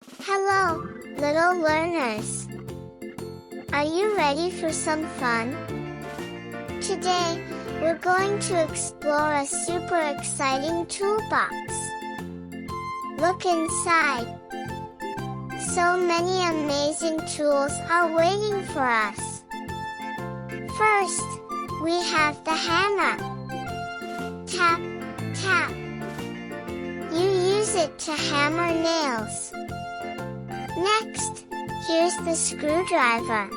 Hello, little learners. Are you ready for some fun? Today, we're going to explore a super exciting toolbox. Look inside. So many amazing tools are waiting for us. First, we have the hammer. Tap, tap. You use it to hammer nails. Next, here's the screwdriver.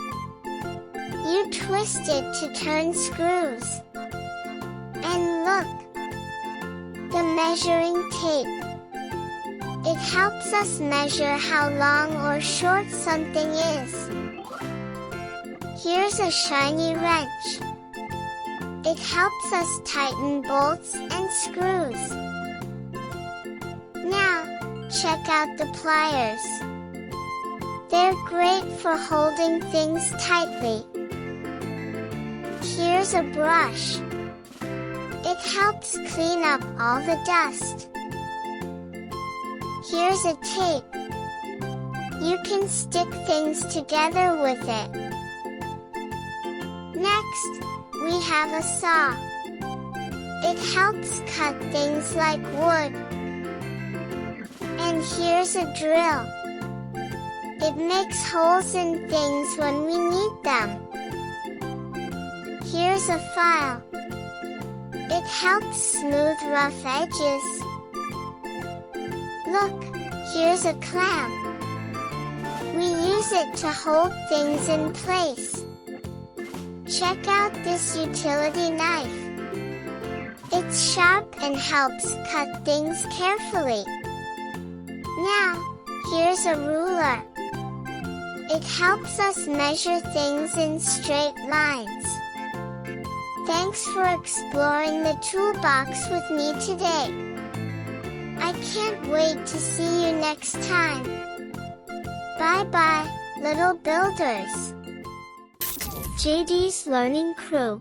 You twist it to turn screws. And look! The measuring tape. It helps us measure how long or short something is. Here's a shiny wrench. It helps us tighten bolts and screws. Now, check out the pliers. They're great for holding things tightly. Here's a brush. It helps clean up all the dust. Here's a tape. You can stick things together with it. Next, we have a saw. It helps cut things like wood. And here's a drill. It makes holes in things when we need them. Here's a file. It helps smooth rough edges. Look, here's a clamp. We use it to hold things in place. Check out this utility knife. It's sharp and helps cut things carefully. Now, here's a ruler. It helps us measure things in straight lines. Thanks for exploring the toolbox with me today. I can't wait to see you next time. Bye-bye, little builders. JD's Learning Crew.